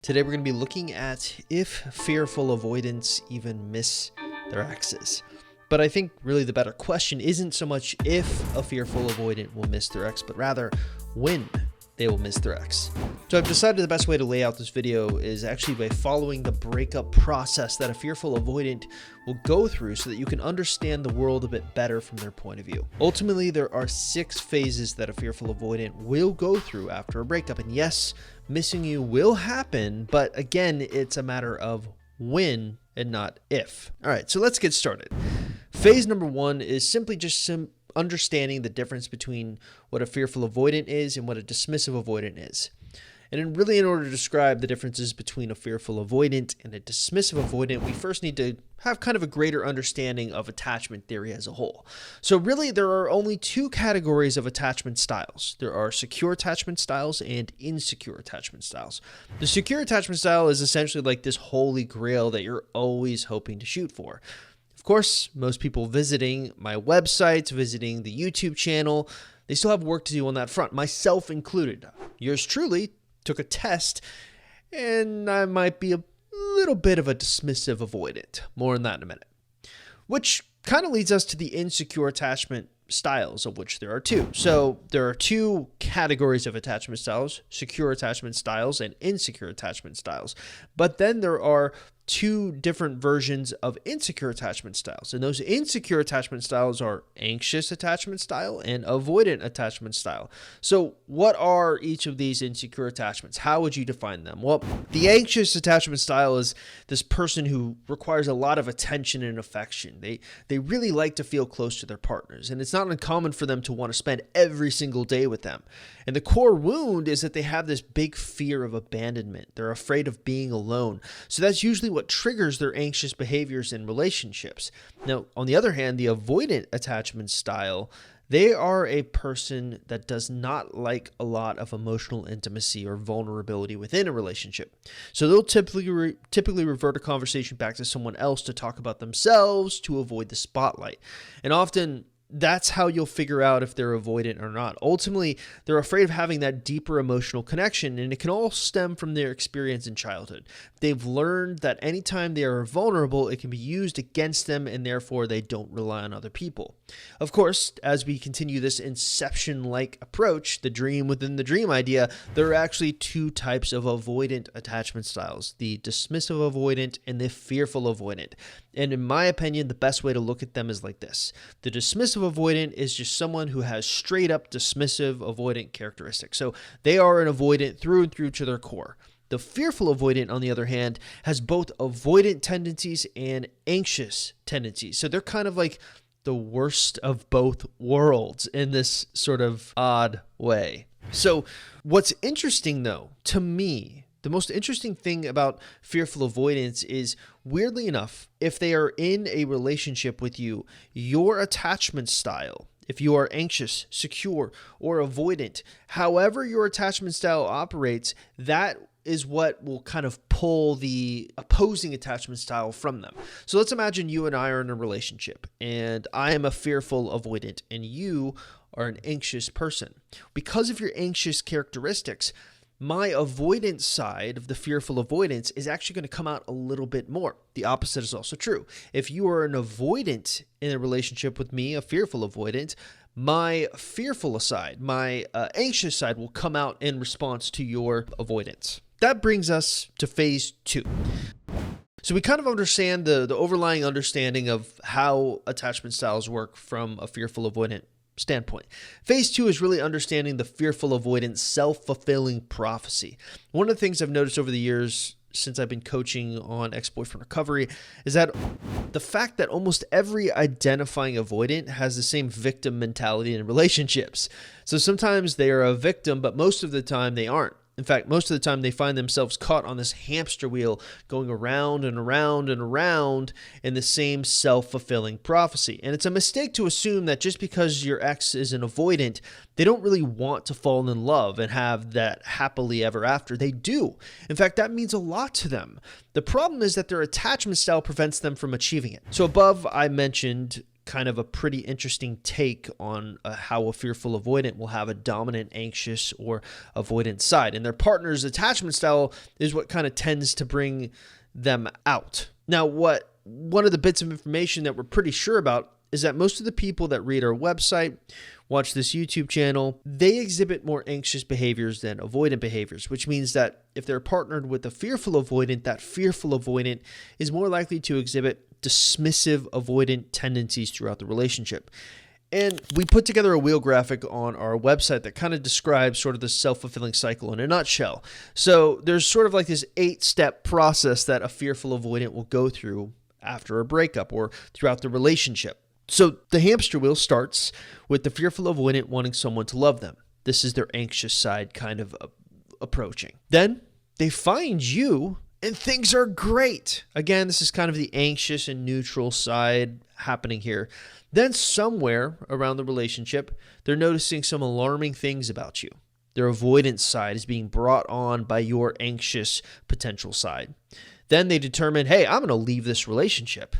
Today we're going to be looking at if fearful avoidants even miss their exes. But I think really the better question isn't so much if a fearful avoidant will miss their ex, but rather when they will miss their ex. So I've decided the best way to lay out this video is actually by following the breakup process that a fearful avoidant will go through so that you can understand the world a bit better from their point of view. Ultimately, there are 6 phases that a fearful avoidant will go through after a breakup. And yes, missing you will happen, but again, it's a matter of when and not if. All right, so let's get started. Phase number 1 is simply just understanding the difference between what a fearful avoidant is and what a dismissive avoidant is. And in order to describe the differences between a fearful avoidant and a dismissive avoidant, we first need to have kind of a greater understanding of attachment theory as a whole. So really, there are only 2 categories of attachment styles. There are secure attachment styles and insecure attachment styles. The secure attachment style is essentially like this holy grail that you're always hoping to shoot for. Of course, most people visiting my websites, visiting the YouTube channel, they still have work to do on that front, myself included. Yours truly took a test, and I might be a little bit of a dismissive avoidant. More on that in a minute. Which kind of leads us to the insecure attachment styles, of which there are 2. So there are 2 categories of attachment styles: secure attachment styles and insecure attachment styles. But then there are 2 different versions of insecure attachment styles. And those insecure attachment styles are anxious attachment style and avoidant attachment style. So what are each of these insecure attachments? How would you define them? Well, the anxious attachment style is this person who requires a lot of attention and affection. They really like to feel close to their partners, and it's not uncommon for them to want to spend every single day with them. And the core wound is that they have this big fear of abandonment. They're afraid of being alone. So that's usually what triggers their anxious behaviors in relationships. Now, on the other hand, the avoidant attachment style, they are a person that does not like a lot of emotional intimacy or vulnerability within a relationship. So they'll typically revert a conversation back to someone else to talk about themselves to avoid the spotlight. And often that's how you'll figure out if they're avoidant or not. Ultimately, they're afraid of having that deeper emotional connection, and it can all stem from their experience in childhood. They've learned that anytime they are vulnerable, it can be used against them, and therefore they don't rely on other people. Of course, as we continue this Inception-like approach, the dream within the dream idea, there are actually 2 types of avoidant attachment styles: the dismissive avoidant and the fearful avoidant. And in my opinion, the best way to look at them is like this. The dismissive avoidant is just someone who has straight up dismissive avoidant characteristics. So they are an avoidant through and through to their core. The fearful avoidant, on the other hand, has both avoidant tendencies and anxious tendencies. So they're kind of like the worst of both worlds in this sort of odd way. So what's interesting, though, to me, the most interesting thing about fearful avoidance is, weirdly enough, if they are in a relationship with you, your attachment style, if you are anxious, secure, or avoidant, however your attachment style operates, that is what will kind of pull the opposing attachment style from them. So let's imagine you and I are in a relationship, and I am a fearful avoidant, and you are an anxious person. Because of your anxious characteristics, my avoidance side of the fearful avoidance is actually going to come out a little bit more. The opposite is also true. If you are an avoidant in a relationship with me, a fearful avoidant, my fearful side, my anxious side will come out in response to your avoidance. That brings us to phase 2. So we kind of understand the overlying understanding of how attachment styles work from a fearful avoidant standpoint. Phase 2 is really understanding the fearful avoidant self-fulfilling prophecy. One of the things I've noticed over the years since I've been coaching on ex-boyfriend recovery is that the fact that almost every identifying avoidant has the same victim mentality in relationships. So sometimes they are a victim, but most of the time they aren't. In fact, most of the time they find themselves caught on this hamster wheel going around and around and around in the same self-fulfilling prophecy. And it's a mistake to assume that just because your ex is an avoidant, they don't really want to fall in love and have that happily ever after. They do. In fact, that means a lot to them. The problem is that their attachment style prevents them from achieving it. So above, I mentioned kind of a pretty interesting take on how a fearful avoidant will have a dominant, anxious, or avoidant side. And their partner's attachment style is what kind of tends to bring them out. Now, one of the bits of information that we're pretty sure about is that most of the people that read our website, watch this YouTube channel, they exhibit more anxious behaviors than avoidant behaviors, which means that if they're partnered with a fearful avoidant, that fearful avoidant is more likely to exhibit dismissive avoidant tendencies throughout the relationship. And we put together a wheel graphic on our website that kind of describes sort of the self-fulfilling cycle in a nutshell. So there's sort of like this 8-step process that a fearful avoidant will go through after a breakup or throughout the relationship. So the hamster wheel starts with the fearful avoidant wanting someone to love them. This is their anxious side kind of approaching. Then they find you and things are great. Again, this is kind of the anxious and neutral side happening here. Then somewhere around the relationship, they're noticing some alarming things about you. Their avoidance side is being brought on by your anxious potential side. Then they determine, hey, I'm going to leave this relationship.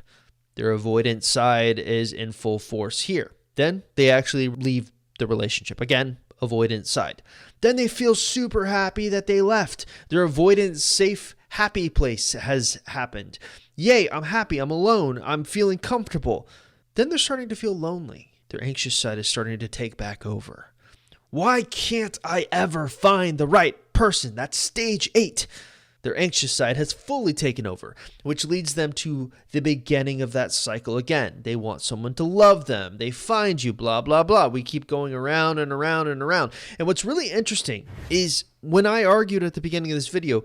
Their avoidant side is in full force here. Then they actually leave the relationship. Again, avoidant side. Then they feel super happy that they left. Their avoidant safe, happy place has happened. Yay, I'm happy, I'm alone, I'm feeling comfortable. Then they're starting to feel lonely. Their anxious side is starting to take back over. Why can't I ever find the right person? That's stage 8. Their anxious side has fully taken over, which leads them to the beginning of that cycle again. They want someone to love them. They find you, blah, blah, blah. We keep going around and around and around. And what's really interesting is when I argued at the beginning of this video,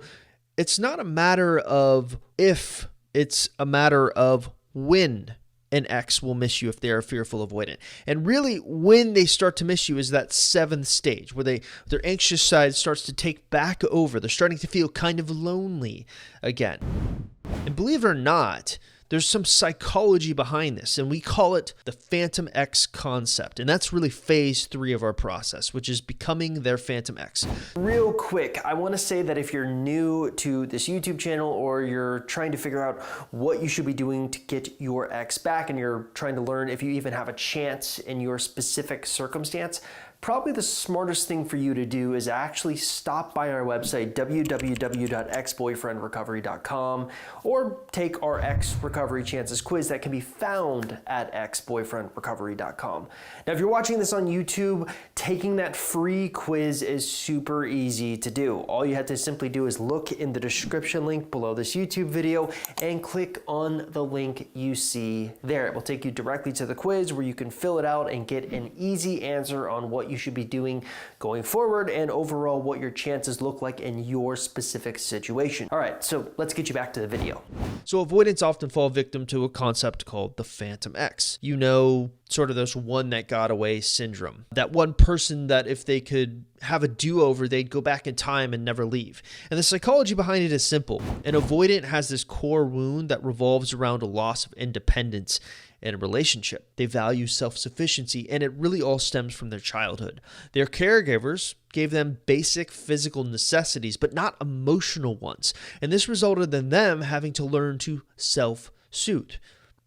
it's not a matter of if, it's a matter of when an ex will miss you if they are fearful avoidant. And really, when they start to miss you is that 7th stage where their anxious side starts to take back over. They're starting to feel kind of lonely again. And believe it or not, there's some psychology behind this, and we call it the Phantom X concept. And that's really phase 3 of our process, which is becoming their Phantom X. Real quick, I want to say that if you're new to this YouTube channel or you're trying to figure out what you should be doing to get your ex back, and you're trying to learn if you even have a chance in your specific circumstance, probably the smartest thing for you to do is actually stop by our website, www.exboyfriendrecovery.com, or take our Ex Recovery Chances quiz that can be found at exboyfriendrecovery.com. Now, if you're watching this on YouTube, taking that free quiz is super easy to do. All you have to simply do is look in the description link below this YouTube video and click on the link you see there. It will take you directly to the quiz where you can fill it out and get an easy answer on what you should be doing going forward and overall what your chances look like in your specific situation. All right, so let's get you back to the video. So avoidants often fall victim to a concept called the Phantom X. You know, sort of this one that got away syndrome. That one person that if they could have a do-over, they'd go back in time and never leave. And the psychology behind it is simple. An avoidant has this core wound that revolves around a loss of independence in a relationship. They value self-sufficiency, and it really all stems from their childhood. Their caregivers gave them basic physical necessities, but not emotional ones. And this resulted in them having to learn to self-soothe.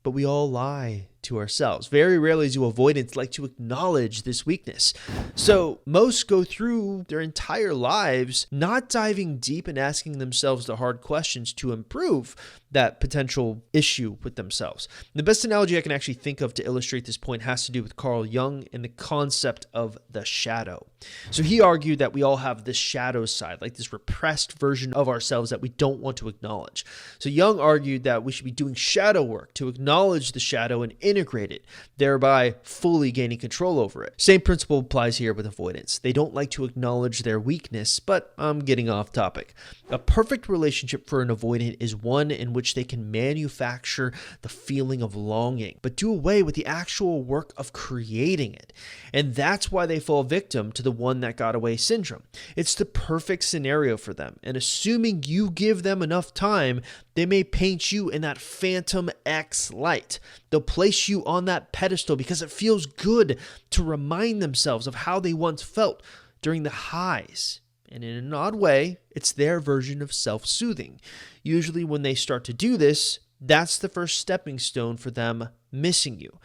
But we all lie to ourselves. Very rarely do avoidants like to acknowledge this weakness. So most go through their entire lives not diving deep and asking themselves the hard questions to improve that potential issue with themselves. The best analogy I can actually think of to illustrate this point has to do with Carl Jung and the concept of the shadow. So he argued that we all have this shadow side, like this repressed version of ourselves that we don't want to acknowledge. So Jung argued that we should be doing shadow work to acknowledge the shadow and integrate it, thereby fully gaining control over it. Same principle applies here with avoidance. They don't like to acknowledge their weakness, but I'm getting off topic. A perfect relationship for an avoidant is one in which they can manufacture the feeling of longing, but do away with the actual work of creating it. And that's why they fall victim to the one that got away syndrome. It's the perfect scenario for them. And assuming you give them enough time, they may paint you in that Phantom X light. They'll place you on that pedestal because it feels good to remind themselves of how they once felt during the highs. And in an odd way, it's their version of self-soothing. Usually when they start to do this, that's the first stepping stone for them missing you.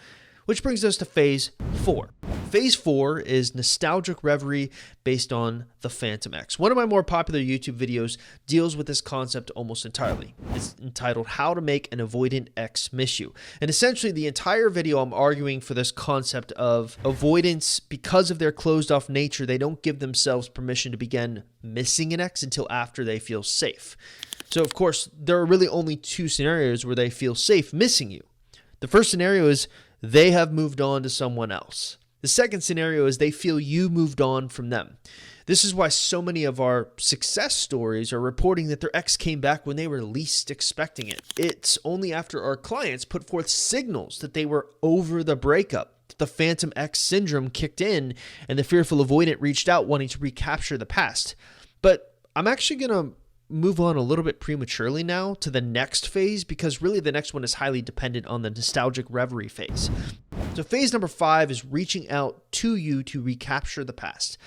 Which brings us to phase 4. Phase 4 is nostalgic reverie based on the Phantom X. One of my more popular YouTube videos deals with this concept almost entirely. It's entitled How to Make an Avoidant X Miss You. And essentially the entire video I'm arguing for this concept of avoidance. Because of their closed off nature, they don't give themselves permission to begin missing an ex until after they feel safe. So of course, there are really only 2 scenarios where they feel safe missing you. The first scenario is they have moved on to someone else. The second scenario is they feel you moved on from them. This is why so many of our success stories are reporting that their ex came back when they were least expecting it. It's only after our clients put forth signals that they were over the breakup, that the Phantom X syndrome kicked in, and the fearful avoidant reached out wanting to recapture the past. But I'm actually going to move on a little bit prematurely now to the next phase, because really the next one is highly dependent on the nostalgic reverie phase. So phase number 5 is reaching out to you to recapture the past.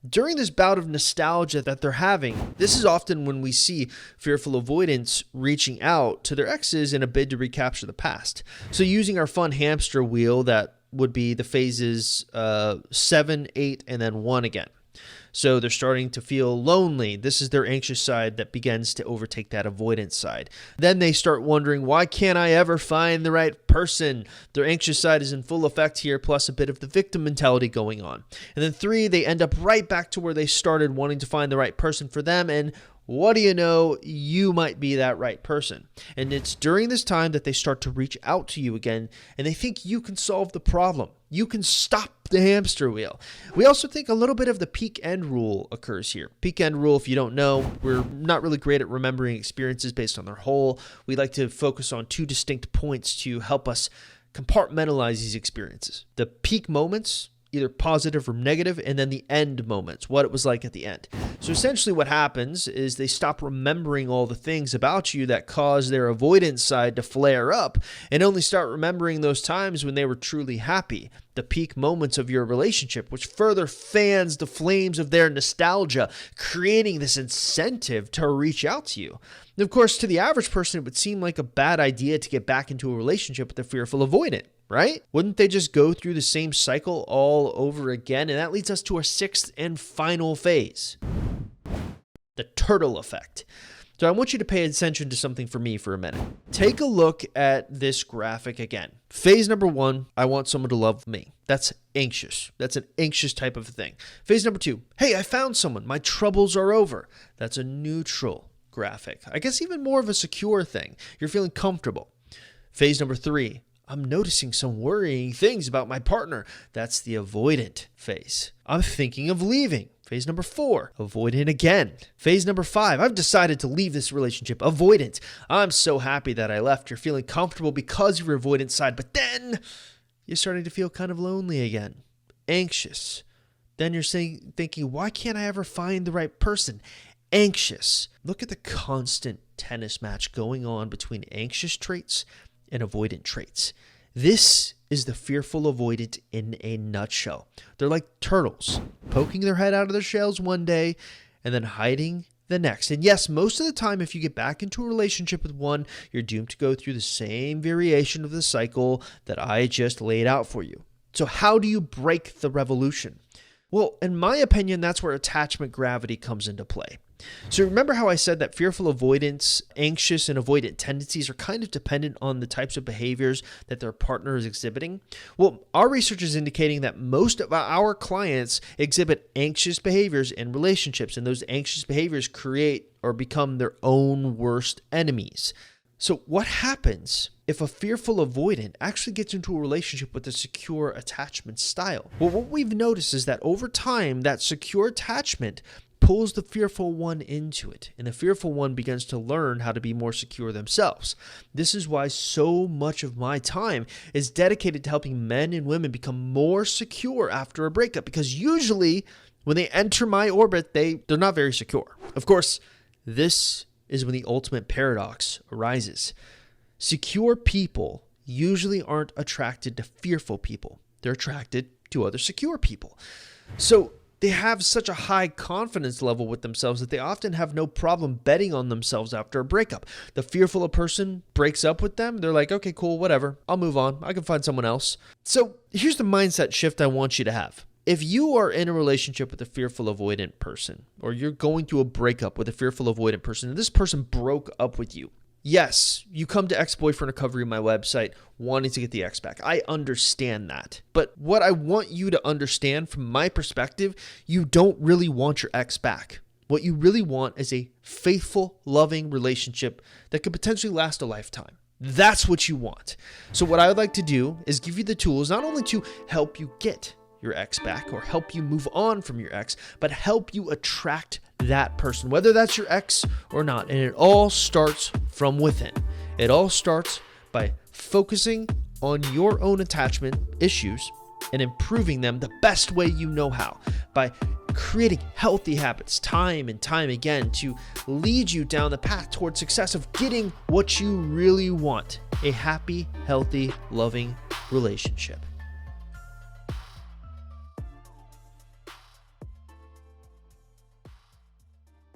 During this bout of nostalgia that they're having, this is often when we see fearful avoidants reaching out to their exes in a bid to recapture the past. So using our fun hamster wheel, that would be the phases 7, 8, and then 1 again. So they're starting to feel lonely. This is their anxious side that begins to overtake that avoidance side. Then they start wondering, why can't I ever find the right person? Their anxious side is in full effect here, plus a bit of the victim mentality going on. And then 3, they end up right back to where they started, wanting to find the right person for them. And what do you know? You might be that right person. And it's during this time that they start to reach out to you again, and they think you can solve the problem. You can stop the hamster wheel. We also think a little bit of the peak end rule occurs here. Peak end rule, if you don't know, we're not really great at remembering experiences based on their whole. We like to focus on 2 distinct points to help us compartmentalize these experiences. The peak moments, either positive or negative, and then the end moments, what it was like at the end. So essentially what happens is they stop remembering all the things about you that cause their avoidance side to flare up, and only start remembering those times when they were truly happy, the peak moments of your relationship, which further fans the flames of their nostalgia, creating this incentive to reach out to you. And of course, to the average person, it would seem like a bad idea to get back into a relationship with a fearful avoidant, right? Wouldn't they just go through the same cycle all over again? And that leads us to our 6th and final phase, the turtle effect. So I want you to pay attention to something for me for a minute. Take a look at this graphic again. Phase number 1, I want someone to love me. That's anxious. That's an anxious type of thing. Phase number 2, hey, I found someone. My troubles are over. That's a neutral graphic. I guess even more of a secure thing. You're feeling comfortable. Phase number 3, I'm noticing some worrying things about my partner. That's the avoidant phase. I'm thinking of leaving. Phase number 4, avoidant again. Phase number 5, I've decided to leave this relationship. Avoidant. I'm so happy that I left. You're feeling comfortable because of your avoidant side, but then you're starting to feel kind of lonely again. Anxious. Then you're thinking, why can't I ever find the right person? Anxious. Look at the constant tennis match going on between anxious traits and avoidant traits. This is the fearful avoidant in a nutshell. They're like turtles, poking their head out of their shells one day and then hiding the next. And yes, most of the time, if you get back into a relationship with one, you're doomed to go through the same variation of the cycle that I just laid out for you. So how do you break the revolution? Well, in my opinion, that's where attachment gravity comes into play. So remember how I said that fearful avoidance, anxious and avoidant tendencies are kind of dependent on the types of behaviors that their partner is exhibiting? Well, our research is indicating that most of our clients exhibit anxious behaviors in relationships, and those anxious behaviors create or become their own worst enemies. So what happens if a fearful avoidant actually gets into a relationship with a secure attachment style? Well, what we've noticed is that over time, that secure attachment pulls the fearful one into it, and the fearful one begins to learn how to be more secure themselves. This is why so much of my time is dedicated to helping men and women become more secure after a breakup, because usually when they enter my orbit, they're not very secure. Of course, this is when the ultimate paradox arises. Secure people usually aren't attracted to fearful people. They're attracted to other secure people. So they have such a high confidence level with themselves that they often have no problem betting on themselves after a breakup. The fearful person breaks up with them. They're like, okay, cool, whatever. I'll move on. I can find someone else. So here's the mindset shift I want you to have. If you are in a relationship with a fearful avoidant person, or you're going through a breakup with a fearful avoidant person, and this person broke up with you, yes, you come to Ex-Boyfriend Recovery, my website, wanting to get the ex back. I understand that. But what I want you to understand from my perspective, you don't really want your ex back. What you really want is a faithful, loving relationship that could potentially last a lifetime. That's what you want. So what I would like to do is give you the tools, not only to help you get your ex back or help you move on from your ex, but help you attract that person, whether that's your ex or not. And it all starts from within. It all starts by focusing on your own attachment issues and improving them the best way you know how, by creating healthy habits time and time again to lead you down the path towards success of getting what you really want, a happy, healthy, loving relationship.